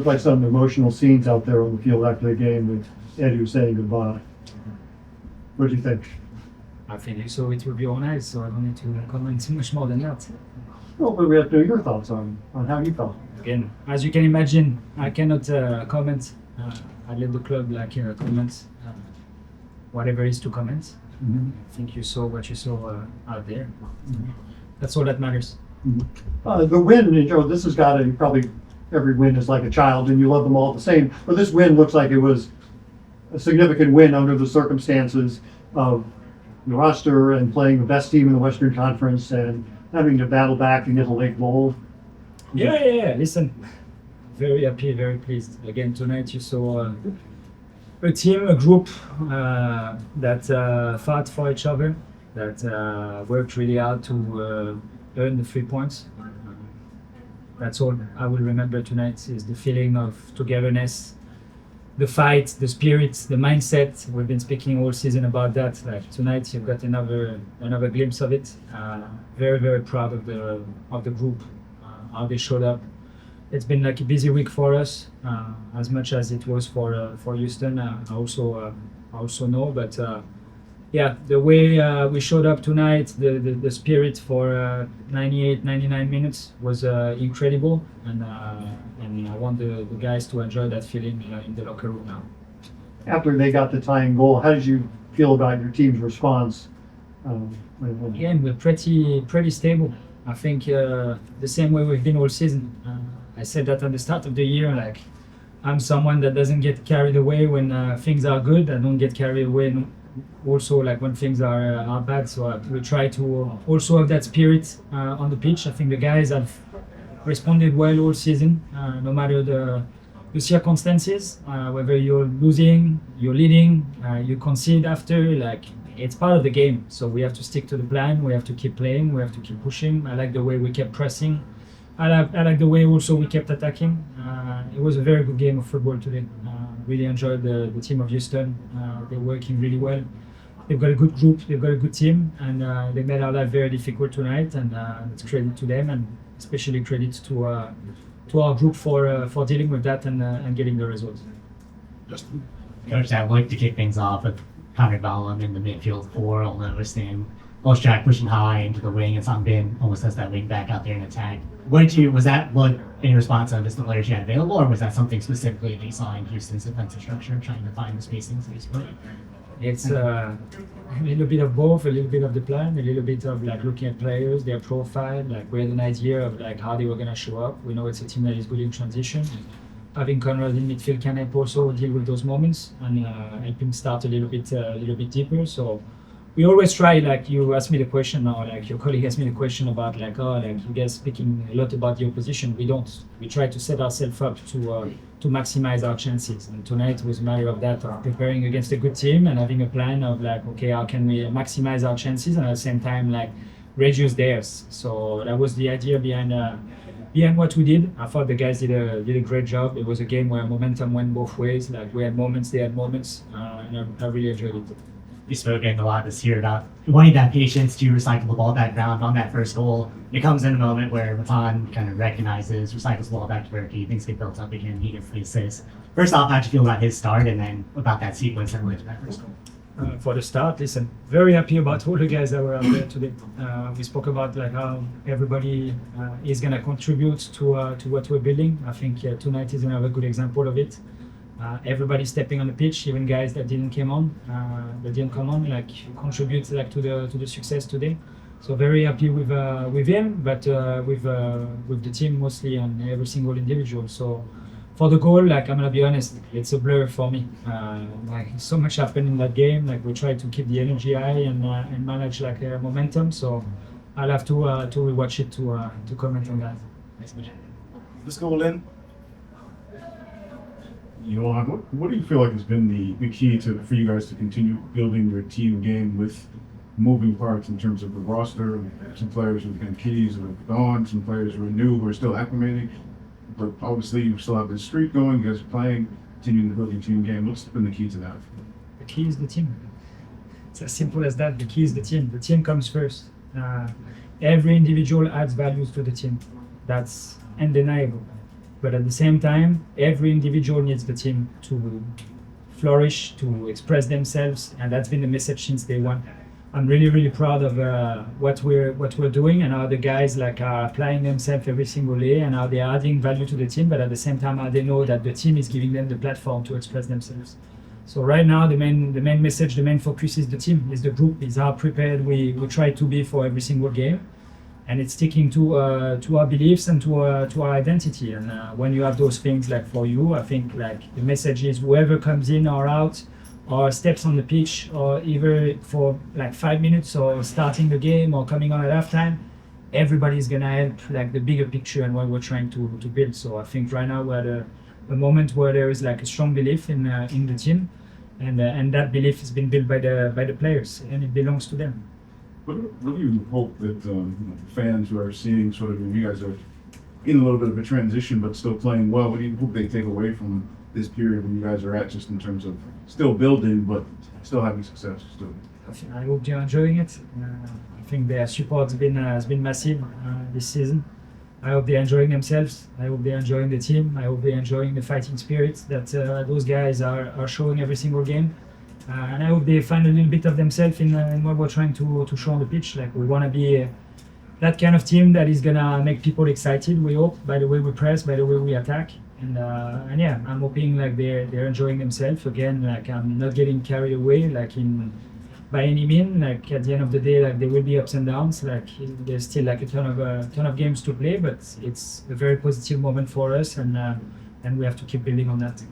Looked like some emotional scenes out there on the field after the game with Eddie saying goodbye. What do you think? I think you saw it with your own eyes, so I don't need to comment too much more than that. Well, but we have to know your thoughts on how you felt. Again, as you can imagine, I cannot comment. I let the club comment whatever is to comment. Mm-hmm. I think you saw what you saw out there. Mm-hmm. That's all that matters. Mm-hmm. The win, this has got to probably every win is like a child, and you love them all the same. But this win looks like it was a significant win under the circumstances of the roster and playing the best team in the Western Conference and having to battle back and get a late goal. Yeah. Listen, very happy, very pleased. Again, tonight you saw a team, a group that fought for each other, that worked really hard to earn the 3 points. That's all I will remember tonight is the feeling of togetherness, the fight, the spirit, the mindset. We've been speaking all season about that. Like tonight, you've got another glimpse of it. Very, very proud of the group, how they showed up. It's been like a busy week for us, as much as it was for Houston. I also know, but yeah, the way we showed up tonight, the spirit for 98, 99 minutes was incredible, and I want the guys to enjoy that feeling in the locker room now. After they got the tying goal, how did you feel about your team's response? Again, we're pretty stable. I think the same way we've been all season. I said that at the start of the year, like I'm someone that doesn't get carried away when things are good. I don't get carried away also like when things are bad. So we try to also have that spirit on the pitch. I think the guys have responded well all season, no matter the circumstances, whether you're losing, you're leading, you concede after, like it's part of the game. So we have to stick to the plan. We have to keep playing. We have to keep pushing. I like the way we kept pressing. I like the way also we kept attacking. It was a very good game of football today. Really enjoyed the team of Houston. They're working really well. They've got a good group. They've got a good team, and they made our life very difficult tonight. And it's credit to them, and especially credit to our group for dealing with that and getting the results. Justin. Coach, I'd like to kick things off with Connor Ballum in the midfield four. I'll understand. Jack pushing high into the wing and something almost as that wing back out there in attack. Was that in response to just the players you had available, or was that something specifically that you saw in Houston's defensive structure, trying to find the spacings that he's playing? It's a little bit of both, a little bit of the plan, a little bit of like looking at players, their profile. Like we had an idea of like how they were gonna show up. We know it's a team that is good in transition. Having Conrad in midfield can help also deal with those moments and help him start a little bit deeper. So we always try, like you asked me the question now, like your colleague asked me the question about like you guys speaking a lot about the opposition. We don't. We try to set ourselves up to maximize our chances. And tonight was a matter of that, of preparing against a good team and having a plan of like, okay, how can we maximize our chances and at the same time like reduce theirs. So that was the idea behind what we did. I thought the guys did a great job. It was a game where momentum went both ways. Like we had moments, they had moments, and I really enjoyed it. You spoke a lot this year about wanting that patience to recycle the ball back ground on that first goal. It comes in a moment where Matan kind of recognizes, recycles the ball back to Berkey, things get built up again, he gets the assist. First off, how'd you feel about his start and then about that sequence that led to that first goal? For the start, listen, very happy about all the guys that were out there today. We spoke about like how everybody is going to contribute to what we're building. I think tonight is another good example of it. Everybody stepping on the pitch, even guys that didn't come on, like contribute like to the success today. So very happy with him, but with the team mostly and every single individual. So for the goal, like I'm gonna be honest, it's a blur for me. Like so much happened in that game. Like we try to keep the energy high and manage like momentum. So I'll have to rewatch it to comment on that. Let's go, Lynn. Yoann, what do you feel like has been the key for you guys to continue building your team game with moving parts in terms of the roster? Some players with kind of keys who have gone, some players who are new, who are still acclimating. But obviously you still have this streak going, you guys are playing, continuing to build your team game. What's been the key to that? The key is the team. It's as simple as that. The key is the team. The team comes first. Every individual adds values to the team. That's undeniable. But at the same time, every individual needs the team to flourish, to express themselves, and that's been the message since day one. I'm really proud of what we're doing, and how the guys like are applying themselves every single day, and how they are adding value to the team. But at the same time, how they know that the team is giving them the platform to express themselves. So right now, the main message, the main focus is the team, is the group, is how prepared we try to be for every single game, and it's sticking to our beliefs and to our identity. And when you have those things, like for you, I think like the message is whoever comes in or out, or steps on the pitch, or either for like 5 minutes, or starting the game, or coming on at halftime, everybody's gonna help like the bigger picture and what we're trying to build. So I think right now we're at a moment where there is like a strong belief in the team, and that belief has been built by the players, and it belongs to them. What do you hope that fans who are seeing sort of you guys are in a little bit of a transition but still playing well? What do you hope they take away from this period when you guys are at, just in terms of still building but still having success? I hope they're enjoying it. I think their support has been massive this season. I hope they're enjoying themselves. I hope they're enjoying the team. I hope they're enjoying the fighting spirit that those guys are showing every single game. And I hope they find a little bit of themselves in what we're trying to show on the pitch. Like we want to be that kind of team that is gonna make people excited. We hope, by the way we press, by the way we attack. And yeah, I'm hoping like they're enjoying themselves again. Like I'm not getting carried away, like by any means. Like at the end of the day, like there will be ups and downs. Like there's still like a ton of games to play, but it's a very positive moment for us, and we have to keep building on that.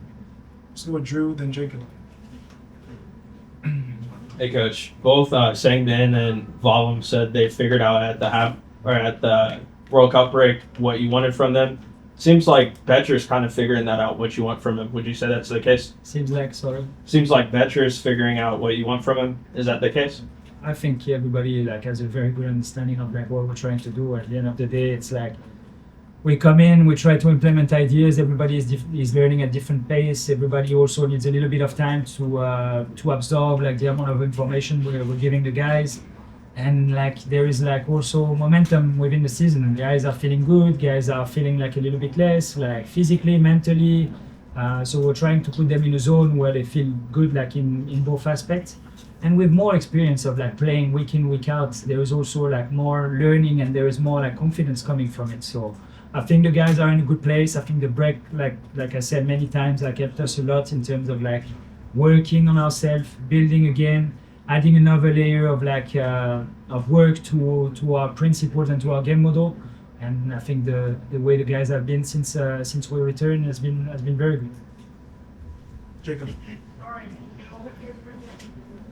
So with Drew, then Jacob. Hey, Coach. Both Sangden and Volum said they figured out at the World Cup break what you wanted from them. Seems like Becher's kind of figuring that out, what you want from him. Would you say that's the case? Seems like so. Seems like Becher's figuring out what you want from him. Is that the case? I think everybody like has a very good understanding of like what we're trying to do. At the end of the day, it's like we come in, we try to implement ideas. Everybody is learning at different pace. Everybody also needs a little bit of time to absorb like the amount of information we're giving the guys. And like there is like also momentum within the season. Guys are feeling good. Guys are feeling like a little bit less, like physically, mentally. So we're trying to put them in a zone where they feel good, like in both aspects. And with more experience of like playing week in, week out, there is also like more learning, and there is more like confidence coming from it. So I think the guys are in a good place. I think the break, like I said many times, like helped us a lot in terms of like working on ourselves, building again, adding another layer of like of work to our principles and to our game model. And I think the way the guys have been since we returned has been very good. Jacob.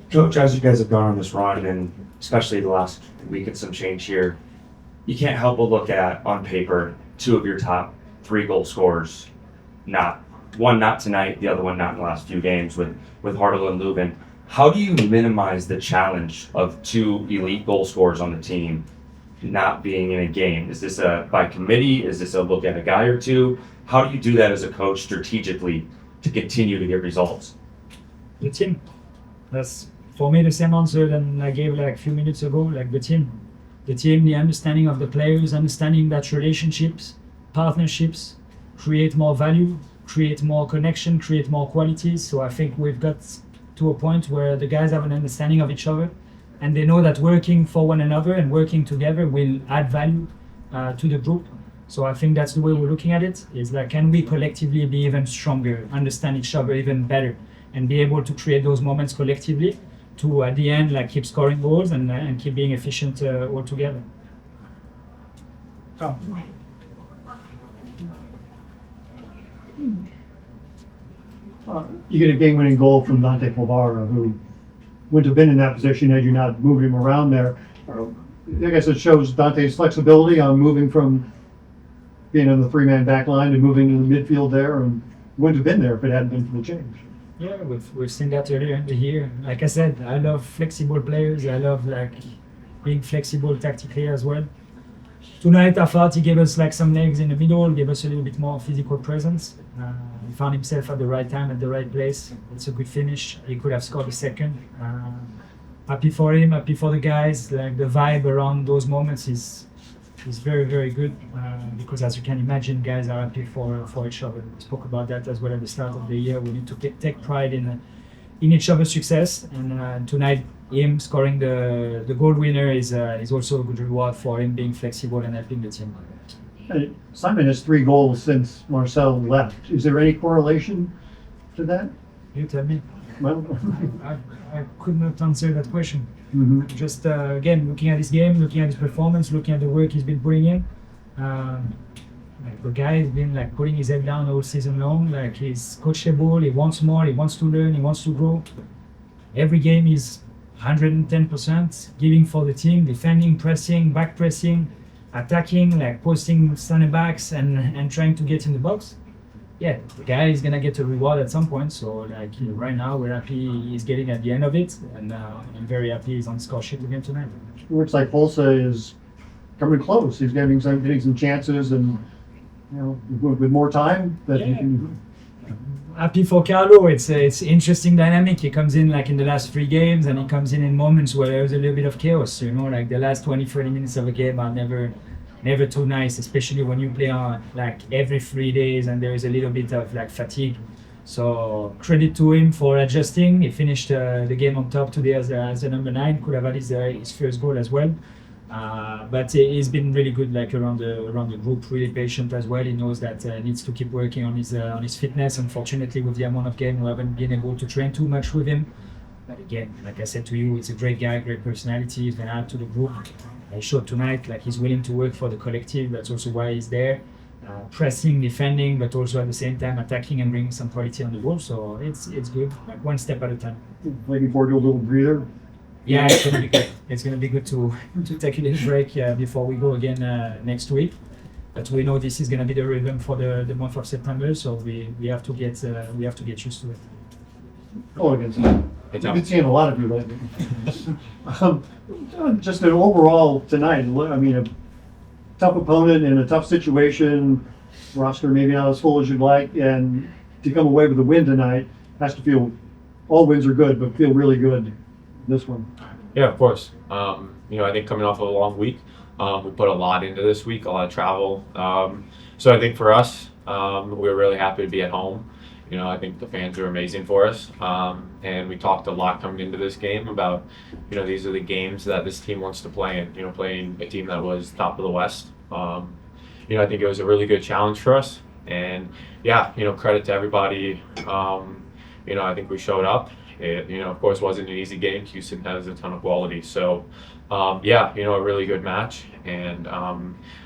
Coach, as you guys have gone on this run, and especially the last week and some change here, you can't help but look at, on paper, 2 of your top 3 goal scorers, not tonight, the other one not in the last few games with Hartle and Lubin. How do you minimize the challenge of 2 elite goal scorers on the team not being in a game? Is this by committee? Is this a look at a guy or two? How do you do that as a coach strategically to continue to get results? The team. That's for me the same answer than I gave like a few minutes ago. Like the team, the understanding of the players, understanding that relationships, partnerships create more value, create more connection, create more qualities. So I think we've got to a point where the guys have an understanding of each other, and they know that working for one another and working together will add value to the group. So I think that's the way we're looking at it. Is like, can we collectively be even stronger, understand each other even better, and be able to create those moments collectively to at the end like keep scoring goals and keep being efficient all together. Oh. You get a game-winning goal from Dante Polvara, who wouldn't have been in that position had you not moved him around there. I guess it shows Dante's flexibility on moving from being on the 3-man back line to moving to the midfield there, and wouldn't have been there if it hadn't been for the change. Yeah, we've seen that earlier in the year. Like I said, I love flexible players. I love like being flexible tactically as well. Tonight I thought he gave us like some legs in the middle, gave us a little bit more physical presence. He found himself at the right time, at the right place. It's a good finish. He could have scored a second. Happy for him, happy for the guys. Like the vibe around those moments is is very, very good because, as you can imagine, guys are happy for each other. We spoke about that as well at the start of the year. We need to take pride in each other's success, and tonight him scoring the goal winner is also a good reward for him being flexible and helping the team. Simon has 3 goals since Marcel left. Is there any correlation to that? You tell me. Well, I could not answer that question. mhm. Just again, looking at his game, looking at his performance, looking at the work he's been putting in. Like the guy has been like putting his head down all season long. Like he's coachable. He wants more. He wants to learn. He wants to grow. Every game is 110% giving for the team, defending, pressing, back pressing, attacking, like posting center backs and trying to get in the box. Yeah, the guy is gonna get a reward at some point. So like right now, we're happy he's getting at the end of it, and I'm very happy he's on the score sheet again tonight. Looks like Polsa is coming close. He's getting some chances, and with more time that he Yeah. can. Happy for Carlo. It's interesting dynamic. He comes in like in the last 3 games, and he comes in moments where there's a little bit of chaos. Like the last 20-30 minutes of a game are never too nice, especially when you play on like every 3 days and there is a little bit of like fatigue. So credit to him for adjusting. He finished the game on top today as the number 9. Could have had his first goal as well. But he's been really good, like around the group, really patient as well. He knows that needs to keep working on his fitness. Unfortunately, with the amount of game, we haven't been able to train too much with him. But again, like I said to you, he's a great guy, great personality. He's gonna add to the group. He showed tonight like he's willing to work for the collective. That's also why he's there, pressing, defending, but also at the same time attacking and bringing some quality on the ball. So it's good, like one step at a time. Looking forward to a little breather. Yeah, it's gonna be good. It's gonna be good to take a little break before we go again next week. But we know this is gonna be the rhythm for the month of September, so we have to get used to it. Oh, against I've been seeing a lot of you lately. Just an overall tonight. I mean, a tough opponent in a tough situation. Roster maybe not as full as you'd like, and to come away with a win tonight has to feel. All wins are good, but feel really good. This one. Yeah, of course. I think coming off of a long week, we put a lot into this week, a lot of travel. So I think for us, we were really happy to be at home. I think the fans are amazing for us. And we talked a lot coming into this game about, these are the games that this team wants to play in, playing a team that was top of the West. I think it was a really good challenge for us. And yeah, credit to everybody. I think we showed up. It, of course, wasn't an easy game. Houston has a ton of quality. So, a really good match. And, I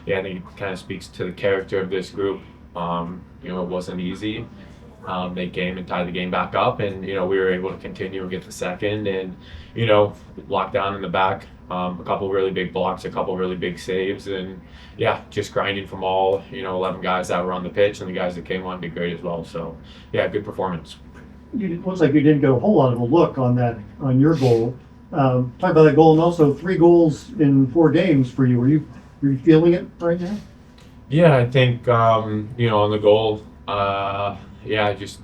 think it kind of speaks to the character of this group. It wasn't easy. They came and tied the game back up, and, we were able to continue and get the second and, lock down in the back. A couple really big blocks, a couple really big saves, and, just grinding from all, 11 guys that were on the pitch, and the guys that came on did great as well. So, good performance. It looks like you didn't get a whole lot of a look on your goal. Talk about that goal, and also 3 goals in 4 games for you. Are you feeling it right now? Yeah, I think on the goal, just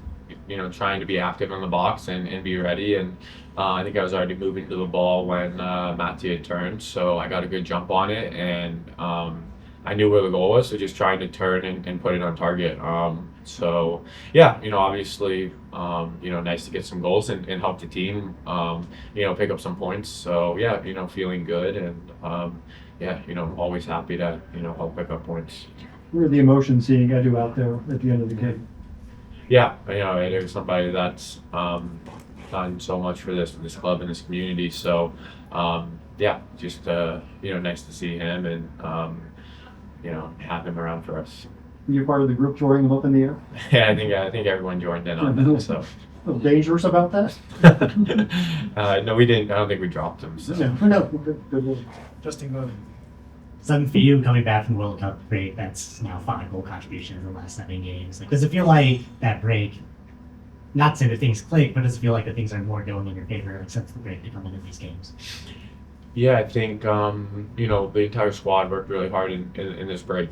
trying to be active in the box and be ready. And I think I was already moving to the ball when Matty had turned, so I got a good jump on it, and I knew where the goal was, so just trying to turn and put it on target. Obviously, nice to get some goals and help the team, pick up some points. So feeling good, and always happy to help pick up points. What are the emotions seeing Edu out there at the end of the game? Yeah, Edu's somebody that's done so much for this club and this community. So just nice to see him and have him around for us. You're part of the group throwing them up in the air? Yeah, I think everyone joined in on that. So dangerous about that? No, we didn't. I don't think we dropped him. So. No. Good. Justin, go ahead. Something for you coming back from the World Cup break, that's now 5 goal contributions in the last 7 games. Does it feel like that break, not to say that things click, but does it feel like that things are more going in your favor since the break to come into these games? Yeah, I think the entire squad worked really hard in this break.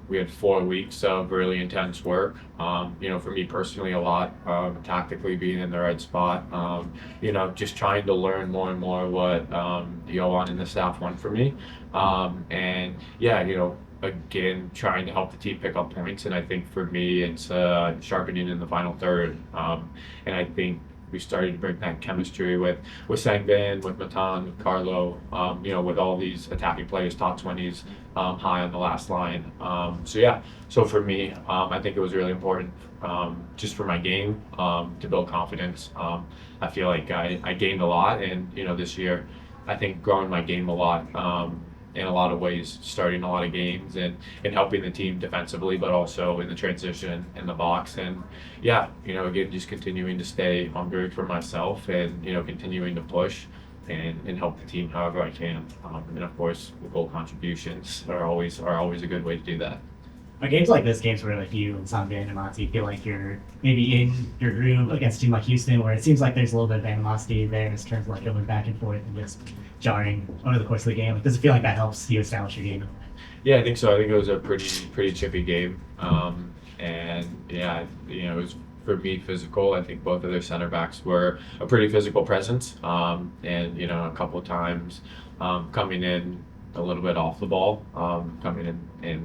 We had 4 weeks of really intense work. For me personally, a lot tactically being in the right spot. Just trying to learn more and more what Yoann and the staff want from me. And yeah, again, trying to help the team pick up points. And I think for me, it's sharpening in the final third. And I think we started to bring that chemistry with Sangbin, with Matan, with Carlo, with all these attacking players, top 20s, high on the last line. So for me, I think it was really important just for my game to build confidence. I feel like I gained a lot, and this year, I think growing my game a lot. In a lot of ways, starting a lot of games and helping the team defensively, but also in the transition in the box. And again, just continuing to stay hungry for myself and, continuing to push and help the team however I can. And of course, the goal contributions are always a good way to do that. Are games like this, games where like you and Sangbin and Monty feel like you're maybe in your groove against a team like Houston, where it seems like there's a little bit of animosity there in terms of like going back and forth and just jarring over the course of the game? Like, does it feel like that helps you establish your game? Yeah, I think so. I think it was a pretty chippy game, it was for me physical. I think both of their center backs were a pretty physical presence, a couple of times coming in a little bit off the ball, coming in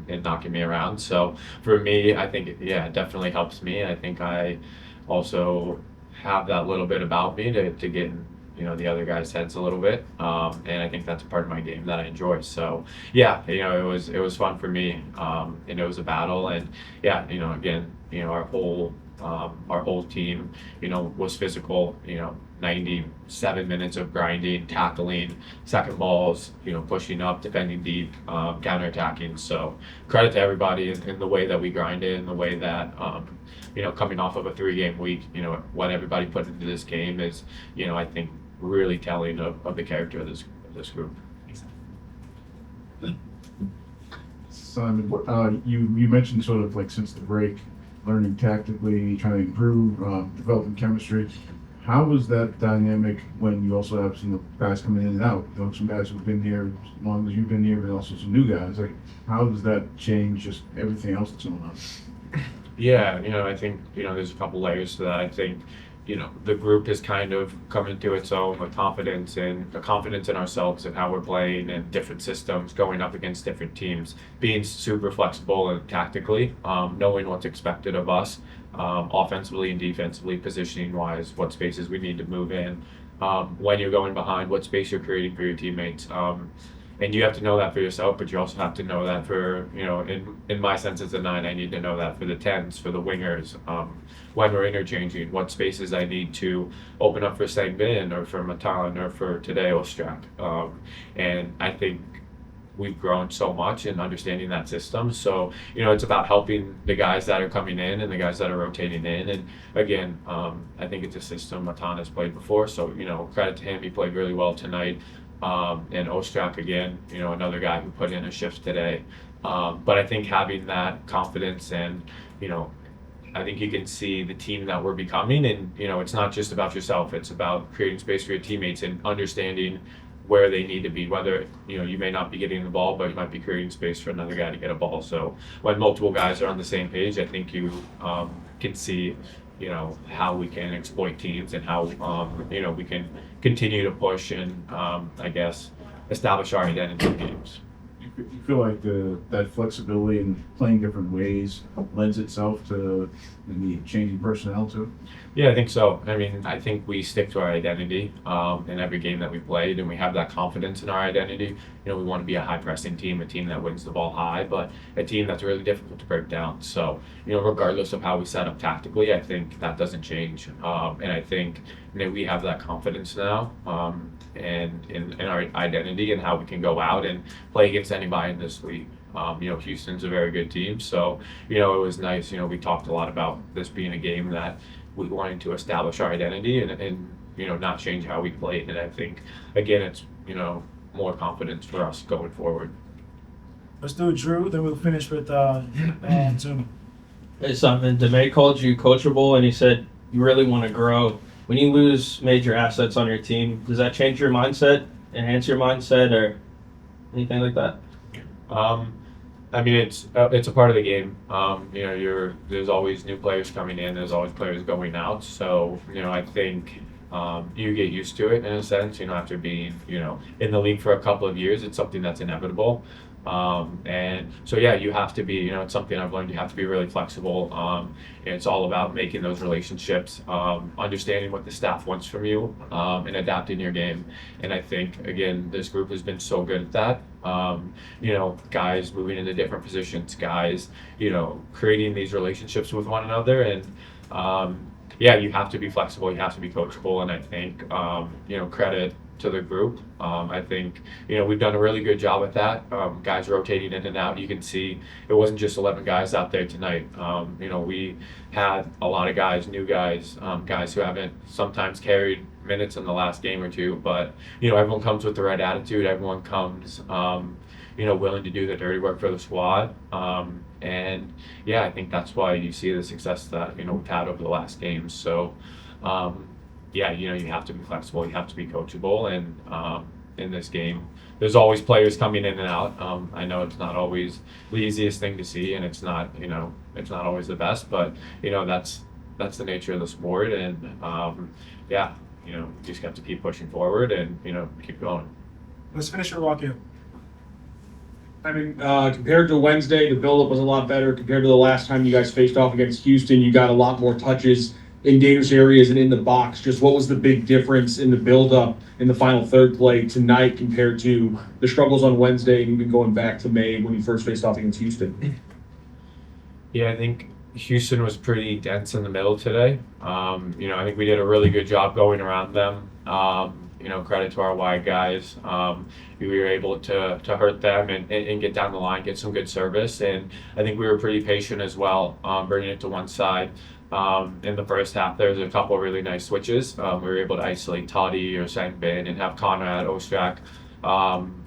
and knocking me around. So for me, I think it definitely helps me. I think I also have that little bit about me to get in the other guys' heads a little bit, and I think that's a part of my game that I enjoy. So it was fun for me, and it was a battle. And again, our whole team was physical. 97 minutes of grinding, tackling, second balls, pushing up, defending deep, counterattacking. So credit to everybody in the way that we grinded, and the way that coming off of a 3-game week, what everybody put into this game is I think really telling of the character of this group. Simon, you mentioned sort of like since the break, learning tactically, trying to improve, developing chemistry. How was that dynamic when you also have some guys coming in and out? Some guys who've been here as long as you've been here, but also some new guys. Like, how does that change just everything else that's going on? Yeah, I think there's a couple layers to that. I think the group has kind of come into its own with confidence in ourselves and how we're playing and different systems going up against different teams, being super flexible and tactically, knowing what's expected of us, offensively and defensively, positioning wise, what spaces we need to move in, when you're going behind, what space you're creating for your teammates. And you have to know that for yourself, but you also have to know that for, in my sense as a 9, I need to know that for the 10s, for the wingers, when we're interchanging, what spaces I need to open up for Sangbin or for Matan or for today Ostrak. And I think we've grown so much in understanding that system. So, it's about helping the guys that are coming in and the guys that are rotating in. And again, I think it's a system Matan has played before. So, credit to him. He played really well tonight. And Ostrak again, another guy who put in a shift today. But I think having that confidence and, I think you can see the team that we're becoming. And, it's not just about yourself. It's about creating space for your teammates and understanding where they need to be, whether, you may not be getting the ball, but you might be creating space for another guy to get a ball. So when multiple guys are on the same page, I think you can see how we can exploit teams and how we can continue to push and I guess establish our identity in games. You feel like that flexibility and playing different ways lends itself to maybe changing personnel too? Yeah, I think so. I mean, I think we stick to our identity in every game that we played, and we have that confidence in our identity. We want to be a high-pressing team, a team that wins the ball high, but a team that's really difficult to break down. So, regardless of how we set up tactically, I think that doesn't change. And I think we have that confidence now and in our identity and how we can go out and play against anybody in this league. Houston's a very good team, so it was nice. We talked a lot about this being a game that we wanted to establish our identity and not change how we played. And I think again, it's more confidence for us going forward. Let's do Drew, then we'll finish with Zoom. Hey, Simon, Damet called you coachable, and he said you really want to grow. When you lose major assets on your team, does that change your mindset enhance your mindset or anything like that? I mean, it's a part of the game. There's always new players coming in. There's always players going out. So, I think you get used to it in a sense. After being, in the league for a couple of years, it's something that's inevitable. And so, yeah, you have to be, it's something I've learned. You have to be really flexible. And it's all about making those relationships, understanding what the staff wants from you, and adapting your game. And I think, again, this group has been so good at that. Guys moving into different positions, guys, creating these relationships with one another. And, yeah, you have to be flexible. You have to be coachable. And I think, credit to the group. I think, we've done a really good job at that. Guys rotating in and out. You can see it wasn't just 11 guys out there tonight. We had a lot of guys, new guys, guys who haven't sometimes carried minutes in the last game or two, but, everyone comes with the right attitude. Everyone comes, willing to do the dirty work for the squad. And yeah, I think that's why you see the success that, we've had over the last games. So, yeah, you have to be flexible, you have to be coachable, and in this game, there's always players coming in and out. I know it's not always the easiest thing to see, and it's not always the best, but that's the nature of the sport, and yeah, you just have to keep pushing forward and keep going. Let's finish your walk-in. I mean, compared to Wednesday, the buildup was a lot better. Compared to the last time you guys faced off against Houston, you got a lot more touches in dangerous areas and in the box. Just what was the big difference in the buildup in the final third play tonight compared to the struggles on Wednesday and even going back to May when you first faced off against Houston? Yeah, I think Houston was pretty dense in the middle today. I think we did a really good job going around them. Credit to our wide guys. We were able to hurt them and get down the line, get some good service. And I think we were pretty patient as well, bringing it to one side. In the first half, there was a couple of really nice switches. We were able to isolate Toddy or Sangbin and have Conrad, Ostrak,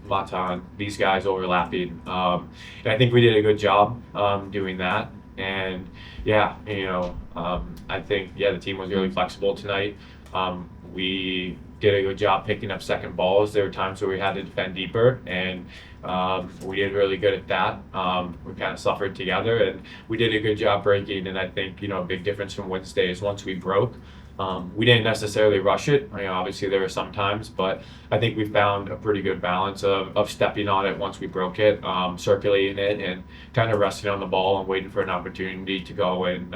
Matan, these guys overlapping. And I think we did a good job doing that. And yeah, I think, the team was really flexible tonight. We did a good job picking up second balls. There were times where we had to defend deeper, and we did really good at that. We kind of suffered together, and we did a good job breaking. And I think, a big difference from Wednesday is once we broke, we didn't necessarily rush it. Obviously there were some times, but I think we found a pretty good balance of stepping on it once we broke it, circulating it, and kind of resting on the ball and waiting for an opportunity to go and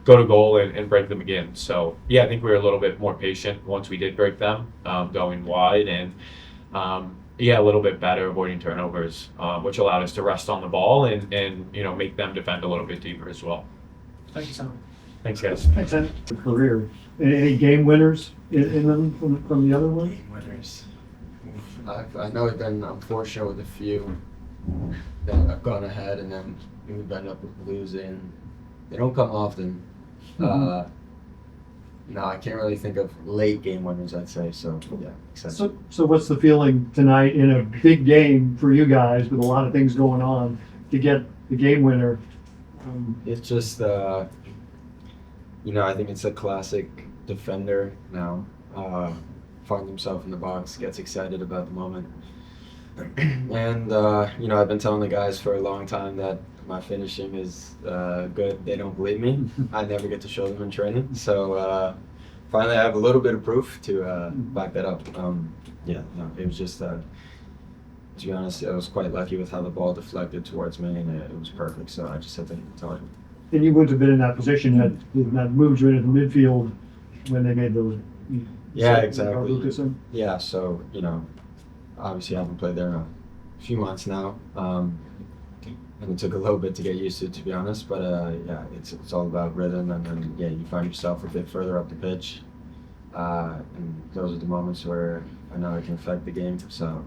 go to goal and break them again. So yeah, I think we were a little bit more patient once we did break them, going wide, and a little bit better avoiding turnovers, which allowed us to rest on the ball and make them defend a little bit deeper as well. Thank you, Sam. Thanks, guys. Thanks, Ed. Career. Any game winners in them from the other ones? Winners. I know I've been unfortunate with a few that have gone ahead and then we've ended up losing. They don't come often. No, I can't really think of late game winners, I'd say. So yeah, excited. So what's the feeling tonight in a big game for you guys with a lot of things going on to get the game winner? It's just I think it's a classic defender now. Finds himself in the box, gets excited about the moment. And, I've been telling the guys for a long time that my finishing is good. They don't believe me. I never get to show them in training. So finally I have a little bit of proof to back that up. It was just, to be honest, I was quite lucky with how the ball deflected towards me, and it was perfect. So I just had to tell him. And you wouldn't have been in that position that moved you into the midfield when they made those. Yeah, exactly. Yeah, so, obviously I haven't played there in a few months now. And it took a little bit to get used to be honest. But, it's all about rhythm. And then, you find yourself a bit further up the pitch. And those are the moments where I know I can affect the game. So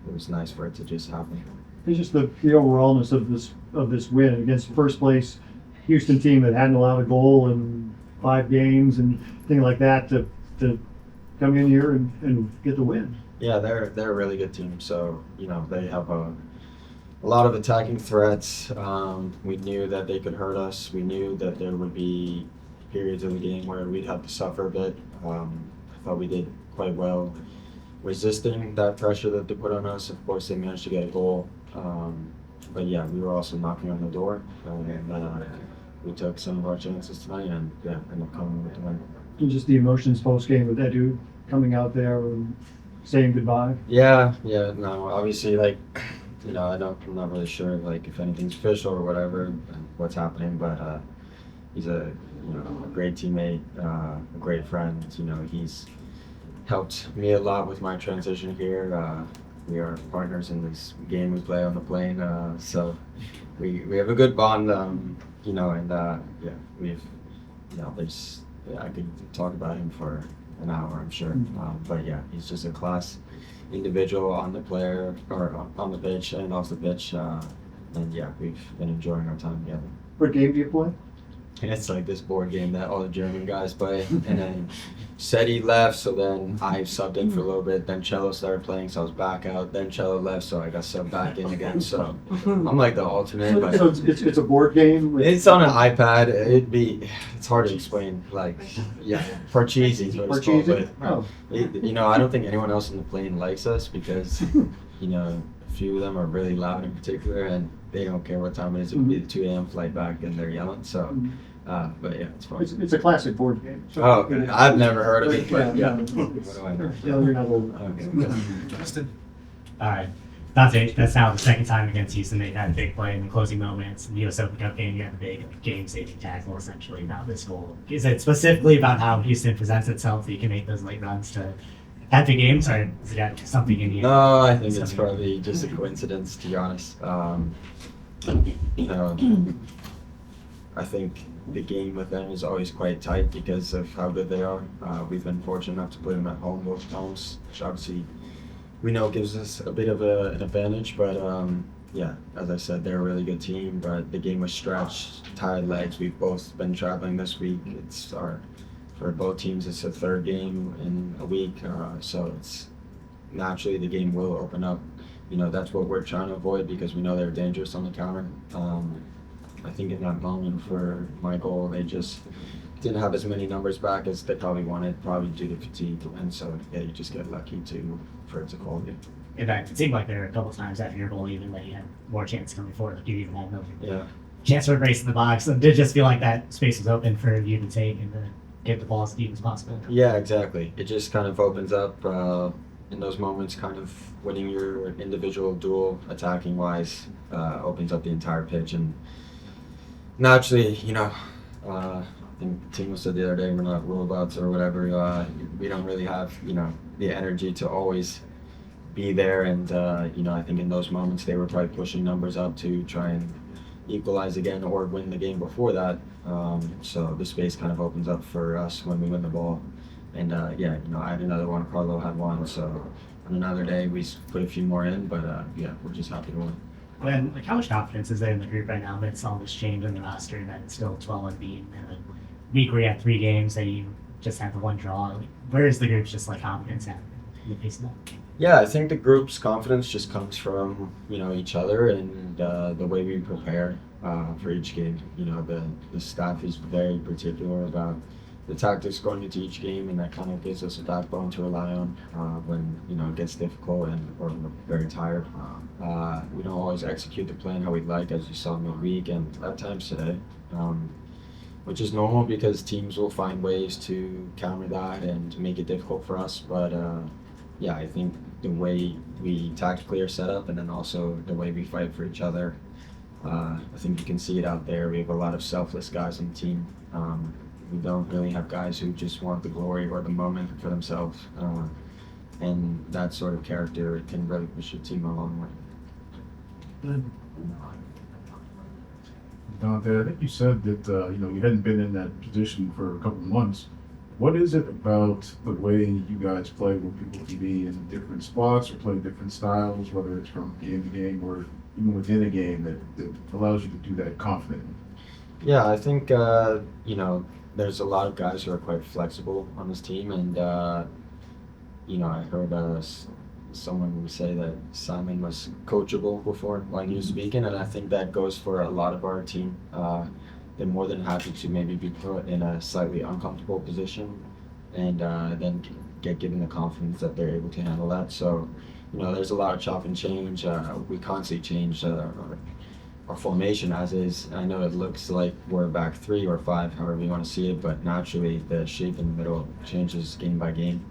it was nice for it to just happen. It's just the overallness of this win against the first place Houston team that hadn't allowed a goal in 5 games and things like that to come in here and get the win. Yeah, they're a really good team. So they have a lot of attacking threats. We knew that they could hurt us. We knew that there would be periods of the game where we'd have to suffer a bit. I thought we did quite well resisting that pressure that they put on us. Of course, they managed to get a goal. But yeah, we were also knocking on the door, and we took some of our chances tonight, and yeah, ended up coming with the win. And just the emotions post game with Edu coming out there and saying goodbye. Yeah, no, obviously, like, you know, I'm not really sure, like, if anything's official or whatever, what's happening, but he's a great teammate, a great friend. You know, he's helped me a lot with my transition here. We are partners in this game we play on the plane, so we have a good bond, you know, and yeah, we've, you know, I could talk about him for an hour, I'm sure. But yeah, he's just a class individual on the player or on the pitch and off the pitch, and yeah, we've been enjoying our time together. What game do you play? It's like this board game that all the German guys play, and then Seti left, so then I subbed in for a little bit. Then Cello started playing, so I was back out. Then Cello left, so I got subbed back in again. So I'm like the alternate. But So it's a board game. it's on an iPad. It's hard to explain. Like, yeah, Parcheesi is what it's called. Parcheesi? But Oh. you know, I don't think anyone else on the plane likes us because you know, a few of them are really loud in particular, and they don't care what time it is. It would be the 2 a.m. flight back, and they're yelling. So. But yeah, it's fun. It's a classic board game. So, Oh, okay. I've never heard of it, but Yeah. yeah. What do I know? Yeah, you're not old. Okay. Justin. All right. Dante, that's now the second time against Houston they've had a big play in the closing moments. In the US Open Cup game, you had a big game-saving tackle, essentially, about this goal. Is it specifically about how Houston presents itself that you can make those late runs to have big games, or is it something in you? No, I think it's probably just a coincidence, to be honest. You know, I think the game with them is always quite tight because of how good they are. We've been fortunate enough to play them at home both times, which obviously we know gives us a bit of an advantage. But yeah, as I said, they're a really good team. But the game was stretched, tired legs. We've both been traveling this week. For both teams, it's a third game in a week, so it's naturally the game will open up. You know, that's what we're trying to avoid because we know they're dangerous on the counter. I think in that moment for my goal, they just didn't have as many numbers back as they probably wanted, probably due to fatigue. And so, yeah, you just get lucky for it to call you. In fact, it seemed like there were a couple times after your goal, even that you had more chance coming forward. Like you even had no chance for a race in the box. And it did just feel like that space was open for you to take and to get the ball as deep as possible. Yeah, exactly. It just kind of opens up in those moments, kind of winning your individual duel attacking wise, opens up the entire pitch. And naturally, you know, I think Timo said the other day, we're not robots or whatever. We don't really have, you know, the energy to always be there. And, you know, I think in those moments they were probably pushing numbers up to try and equalize again or win the game before that. So the space kind of opens up for us when we win the ball. And, yeah, you know, I had another one, Carlo had one. So on another day we put a few more in, but, yeah, we're just happy to win. And like, how much confidence is there in the group right now amidst all this change in the roster that it's still 12 unbeaten and a week where you have 3 games that you just have the one draw? Like, where is the group's just like confidence at in the face of that? Yeah, I think the group's confidence just comes from, you know, each other and the way we prepare for each game. You know, the staff is very particular about the tactics going into each game, and that kind of gives us a backbone to rely on when, you know, it gets difficult and or we're very tired. We don't always execute the plan how we'd like, as you saw midweek and at times today, which is normal because teams will find ways to counter that and to make it difficult for us. But yeah, I think the way we tactically are set up and then also the way we fight for each other, I think you can see it out there. We have a lot of selfless guys on the team. We don't really have guys who just want the glory or the moment for themselves. And that sort of character can really push your team a long way. Dante, I think you said that you know, you hadn't been in that position for a couple of months. What is it about the way you guys play where people can be in different spots or play different styles, whether it's from game to game or even within a game, that allows you to do that confidently? Yeah, I think you know, there's a lot of guys who are quite flexible on this team, and you know, I heard someone say that Simon was coachable before when he was speaking, and I think that goes for a lot of our team. They're more than happy to maybe be put in a slightly uncomfortable position and then get given the confidence that they're able to handle that. So, there's a lot of chop and change. We constantly change our formation as is. I know it looks like we're back 3 or 5, however you want to see it, but naturally the shape in the middle changes game by game.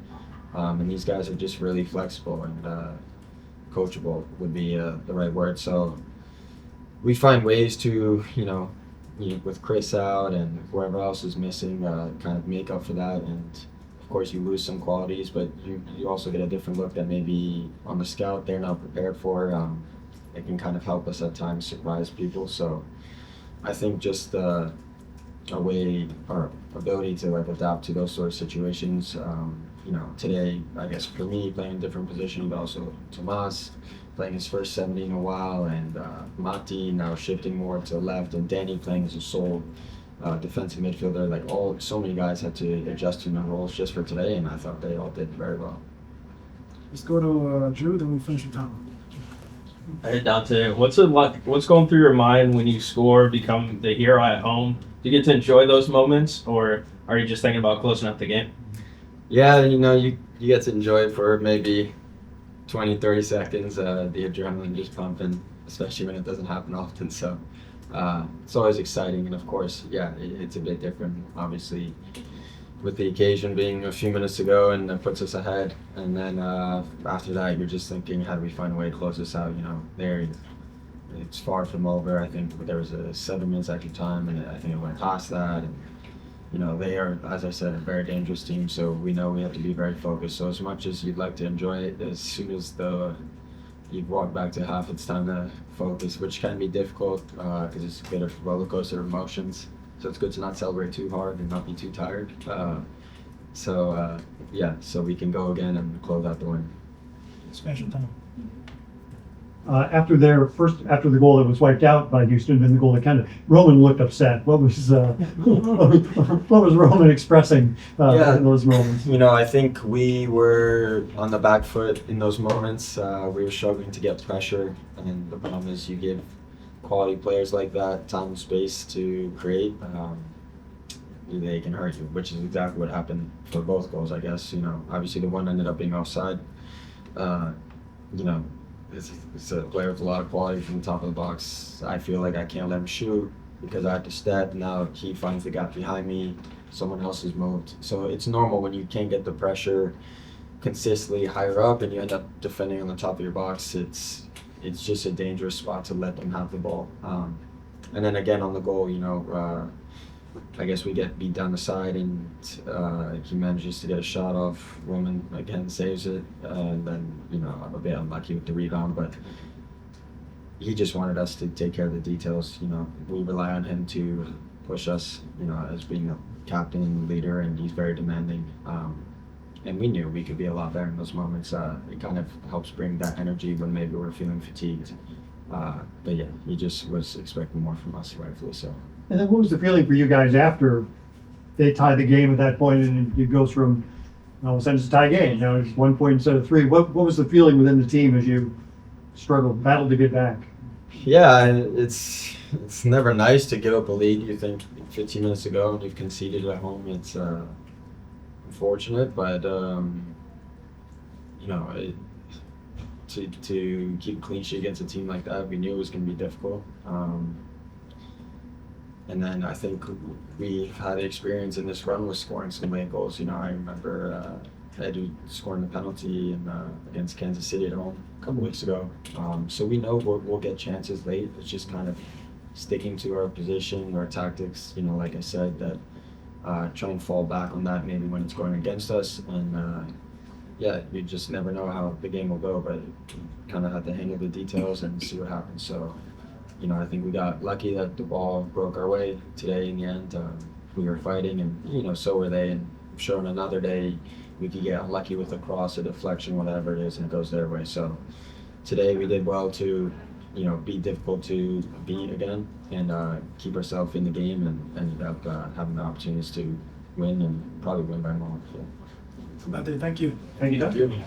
And these guys are just really flexible and coachable would be the right word. So we find ways to, with Chris out and whoever else is missing, kind of make up for that. And of course, you lose some qualities, but you also get a different look that maybe on the scout they're not prepared for. It can kind of help us at times surprise people. So I think just a way or ability to like adapt to those sort of situations. Today, I guess for me, playing a different position, but also Tomas playing his first 70 in a while, and Mati now shifting more to the left, and Danny playing as a sole defensive midfielder. Like so many guys had to adjust to new roles just for today, and I thought they all did very well. Let's go to Drew, then we finish with Tom. Hey Dante, what's going through your mind when you score, become the hero at home? Do you get to enjoy those moments, or are you just thinking about closing out the game? Yeah, you get to enjoy it for maybe 20, 30 seconds, the adrenaline just pumping, especially when it doesn't happen often. So it's always exciting. And of course, yeah, it's a bit different, obviously, with the occasion being a few minutes ago and it puts us ahead. And then after that, you're just thinking, how do we find a way to close this out? It's far from over. I think there was a 7 minutes extra time, and I think it went past that. And, they are, as I said, a very dangerous team, so we know we have to be very focused. So as much as you'd like to enjoy it, as soon as you've walked back to half, it's time to focus, which can be difficult because it's a bit of a roller coaster of emotions. So it's good to not celebrate too hard and not be too tired. So we can go again and close out the win. Special time. After the goal that was wiped out by Houston, then the goal that Roman looked upset. What was Roman expressing in those moments? I think we were on the back foot in those moments. We were struggling to get pressure, and the problem is you give quality players like that time and space to create. They can hurt you, which is exactly what happened for both goals, I guess. Obviously the one ended up being offside. It's a player with a lot of quality from the top of the box. I feel like I can't let him shoot because I have to step. Now he finds the gap behind me. Someone else has moved. So it's normal when you can't get the pressure consistently higher up and you end up defending on the top of your box. It's just a dangerous spot to let them have the ball. And then again on the goal, I guess we get beat down the side, and he manages to get a shot off. Roman again saves it, and then I'm a bit unlucky with the rebound, but he just wanted us to take care of the details. We rely on him to push us, as being a captain, leader, and he's very demanding. And we knew we could be a lot better in those moments. It kind of helps bring that energy when maybe we're feeling fatigued. But yeah, he just was expecting more from us, rightfully so. And then what was the feeling for you guys after they tied the game at that point, and it goes from all of a sudden it's a tie game, now it's 1 point instead of 3. What was the feeling within the team as you battled to get back? Yeah, it's never nice to give up a lead. You think 15 minutes ago and you've conceded at home. It's unfortunate, but to keep a clean sheet against a team like that, we knew it was going to be difficult. And then I think we've had experience in this run with scoring some late goals. I remember Edu scoring the penalty against Kansas City at home a couple weeks ago. So we know we'll get chances late. It's just kind of sticking to our position, our tactics. Like I said, that try and fall back on that maybe when it's going against us. And you just never know how the game will go, but kind of have to handle the details and see what happens. So. I think we got lucky that the ball broke our way today in the end. We were fighting, and, so were they. And I'm sure on another day we could get unlucky with a cross, a deflection, whatever it is, and it goes their way. So today we did well to, be difficult to beat again and keep ourselves in the game, and ended up having the opportunities to win and probably win by more. So. Dante, thank you. Thank you.